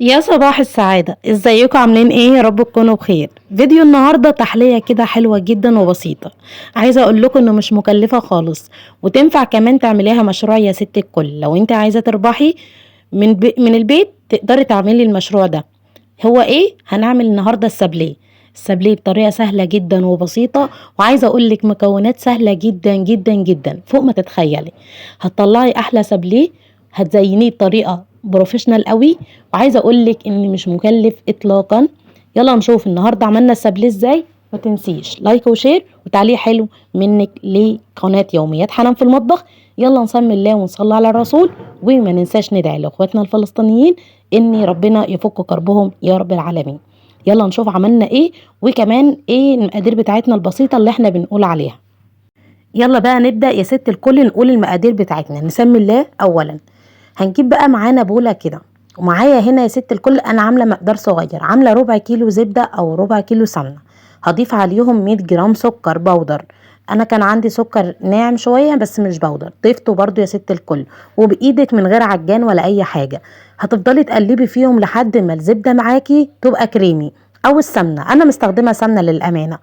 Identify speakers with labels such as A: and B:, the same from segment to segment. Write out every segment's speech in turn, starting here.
A: يا صباح السعادة، ازيكم عاملين ايه؟ يا رب تكونوا بخير. فيديو النهاردة تحلية كده حلوة جدا وبسيطة. عايزة اقول لكم انه مش مكلفة خالص، وتنفع كمان تعمليها مشروع يا ست الكل. لو انت عايزة تربحي من البيت تقدري تعملي المشروع ده. هو ايه؟ هنعمل النهاردة السابليه. السابليه بطريقة سهلة جدا وبسيطة، وعايزة اقول لك مكونات سهلة جدا جدا جدا فوق ما تتخيلي. هتطلعي احلى سابليه، هتزينيه بطريقة بروفيشنال قوي، وعايزه اقول لك ان مش مكلف اطلاقا. يلا نشوف النهارده عملنا السابليه ازاي. ما تنسيش لايك وشير وتعليق حلو منك لقناه يوميات حنان في المطبخ. يلا نسمي الله ونصلي على الرسول، وما ننساش ندعي لاخواتنا الفلسطينيين ان ربنا يفك كربهم يا رب العالمين. يلا نشوف عملنا ايه، وكمان ايه المقادير بتاعتنا البسيطه اللي احنا بنقول عليها. يلا بقى نبدأ يا ست الكل نقول المقادير بتاعتنا. نسمي الله أولا. هنجيب بقى معانا بولة كده، ومعايا هنا يا ست الكل أنا عاملة مقدار صغير، عاملة ربع كيلو زبدة أو ربع كيلو سمنة. هضيف عليهم 100 جرام سكر بودر. أنا كان عندي سكر ناعم شوية بس مش بودر، ضفته برضو يا ست الكل، وبإيدك من غير عجان ولا أي حاجة. هتفضلي تقلبي فيهم لحد ما الزبدة معاكي تبقى كريمي، أو السمنة. أنا مستخدمة سمنة للأمانة.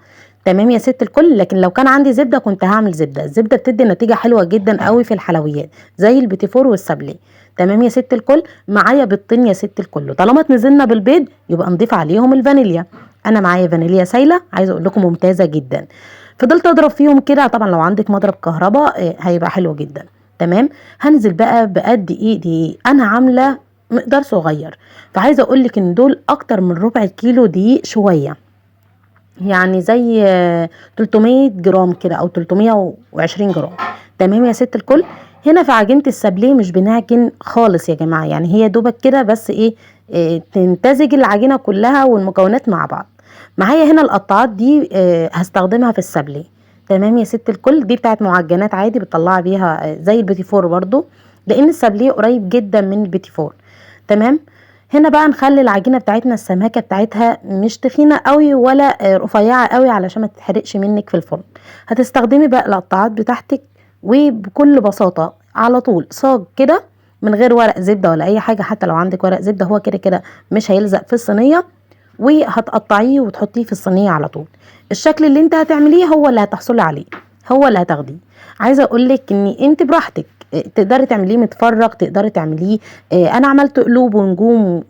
A: تمام يا ست الكل. لكن لو كان عندي زبده كنت هعمل زبده. الزبده بتدي نتيجه حلوه جدا قوي في الحلويات زي البيتيفور والسابليه. تمام يا ست الكل. معايا بيضتين يا ست الكل، طالما نزلنا بالبيض يبقى نضيف عليهم الفانيليا. انا معايا فانيليا سايله، عايزه اقول لكم ممتازه جدا. فضلت اضرب فيهم كده. طبعا لو عندك مضرب كهرباء هيبقى حلو جدا. تمام. هنزل بقى بقد ايه دقيق. انا عامله مقدار صغير، فعايزه اقول لك ان دول اكتر من ربع كيلو دقيق شويه، يعني زي 300 جرام كده او 320 جرام. تمام يا ست الكل. هنا في عجينة السابليه مش بنعجن خالص يا جماعة، يعني هي دوبك كده بس ايه، تمتزج العجينة كلها والمكونات مع بعض. معايا هنا القطاعات دي هستخدمها في السابليه. تمام يا ست الكل. دي بتاعت معجنات عادي بتطلعي بيها زي البيتي فور برضو، لان السابليه قريب جدا من البيتي فور. تمام. هنا بقى نخلي العجينه بتاعتنا السماكه بتاعتها مش تخينه قوي ولا رفيعه قوي علشان ما تتحرقش منك في الفرن. هتستخدمي بقى القطاعات بتاعتك، وبكل بساطه على طول صاج كده من غير ورق زبده ولا اي حاجه. حتى لو عندك ورق زبده هو كده كده مش هيلزق في الصينيه، وهتقطعيه وتحطيه في الصينيه على طول. الشكل اللي انت هتعمليه هو اللي هتحصلي عليه، هو اللي هتاخديه. عايزه اقولك ان انت براحتك، تقدري تعمليه متفرغ، تقدري تعمليه انا عملت قلوب ونجوم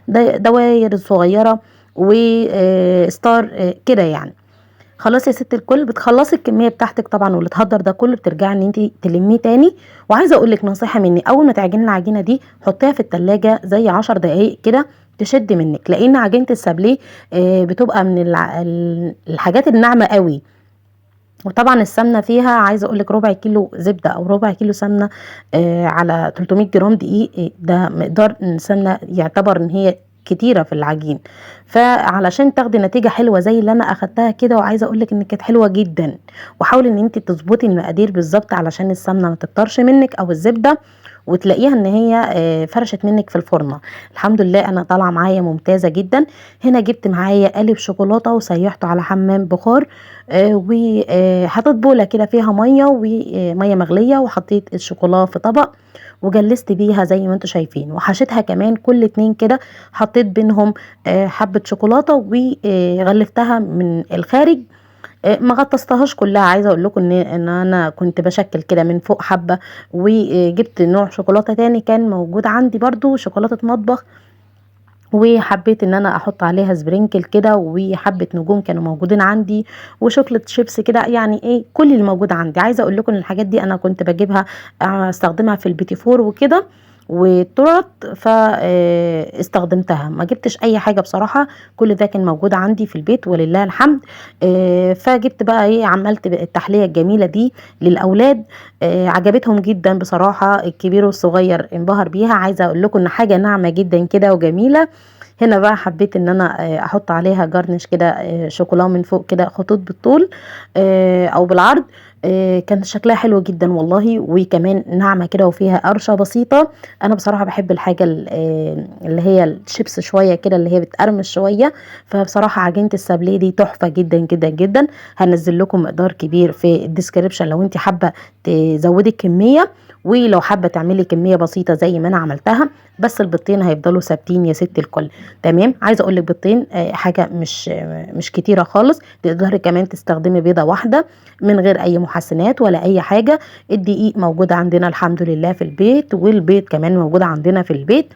A: ودواير صغيره وستار كده يعني. خلاص يا ست الكل. بتخلصي الكميه بتاعتك طبعا، واللي اتهدر ده كله بترجعي ان انت تلميه تاني. وعايزه اقول لك نصيحه مني، اول ما تعجني العجينه دي حطيها في التلاجة زي 10 دقايق كده تشد منك، لان عجينه السابليه بتبقى من الحاجات الناعمه قوي. وطبعا السمنه فيها عايزه اقول لك ربع كيلو زبده او ربع كيلو سمنه على 300 جرام دقيق. ده مقدار السمنه يعتبر ان هي كتيره في العجين. فعلشان تاخدي نتيجه حلوه زي اللي انا اخدتها كده، وعايزه اقول لك ان كانت حلوه جدا. وحاولي ان انت تظبطي المقادير بالظبط علشان السمنه ما تكترش منك او الزبده، وتلاقيها ان هي فرشت منك في الفرن. الحمد لله انا طالعه معايا ممتازه جدا. هنا جبت معايا قالب شوكولاته وسيحته على حمام بخار، وحطيت بوله كده فيها ميه وميه مغليه، وحطيت الشوكولاته في طبق وجلست بيها زي ما انتم شايفين، وحشيتها كمان كل اتنين كده. حطيت بينهم حبه شوكولاته وغلفتها من الخارج. ما غطستهاش كلها. عايزه اقول لكم ان انا كنت بشكل كده من فوق حبه، وجبت نوع شوكولاته تاني كان موجود عندي برضو شوكولاته مطبخ، وحبيت ان انا احط عليها سبرينكل كده، وحبه نجوم كانوا موجودين عندي، وشوكليت شيبس كده. يعني ايه كل اللي موجود عندي. عايزه اقول لكم ان الحاجات دي انا كنت بجيبها استخدمها في البيتي فور وكده والتورت، فاستخدمتها. ما جبتش اي حاجه بصراحه، كل ده كان موجود عندي في البيت ولله الحمد. فجبت بقى ايه، عملت التحليه الجميله دي للاولاد. عجبتهم جدا بصراحه، الكبير والصغير انبهر بيها. عايزه اقول لكم ان حاجه ناعمه جدا كده وجميله. هنا بقى حبيت ان انا احط عليها جرنش كده شوكولا من فوق كده خطوط بالطول او بالعرض. كان شكلها حلو جدا والله، وكمان ناعمه كده وفيها قرشه بسيطه. انا بصراحه بحب الحاجه اللي هي الشيبس شويه كده، اللي هي بتقرمش شويه. فبصراحه عجينه السابليه دي تحفه جدا جدا جدا. هنزل لكم مقدار كبير في الديسكريبشن لو انت حابه تزودي الكميه، ولو حابه تعملي كميه بسيطه زي ما انا عملتها، بس البيضتين هيفضلوا ثابتين يا ست الكل. تمام، عايزه اقول لك بيضتين حاجه مش كتيره خالص، تقدري كمان تستخدمي بيضه واحده من غير اي محسنات ولا اي حاجه. الدقيق موجود عندنا الحمد لله في البيت، والبيض كمان موجود عندنا في البيت.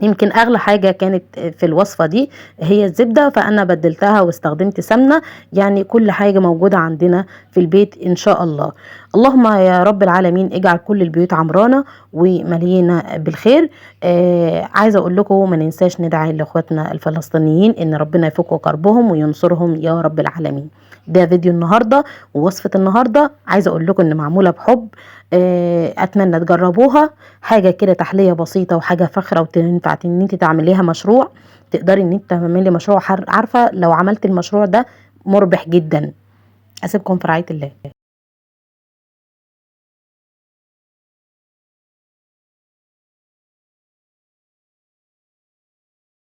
A: يمكن اغلى حاجه كانت في الوصفه دي هي الزبده، فانا بدلتها واستخدمت سمنه. يعني كل حاجه موجوده عندنا في البيت ان شاء الله. اللهم يا رب العالمين اجعل كل البيوت عمرانه ومليانه بالخير. عايزه اقول لكم ما ننساش ندعي لاخواتنا الفلسطينيين ان ربنا يفك كربهم وينصرهم يا رب العالمين. ده فيديو النهارده ووصفه النهارده، عايزه اقول لكم ان معموله بحب. اتمنى تجربوها، حاجه كده تحليه بسيطه وحاجه فخره، وتنفع ان انت تعمليها مشروع. تقدري ان انت تعملي مشروع، عارفه لو عملت المشروع ده مربح جدا. اسيبكم في رعايه الله.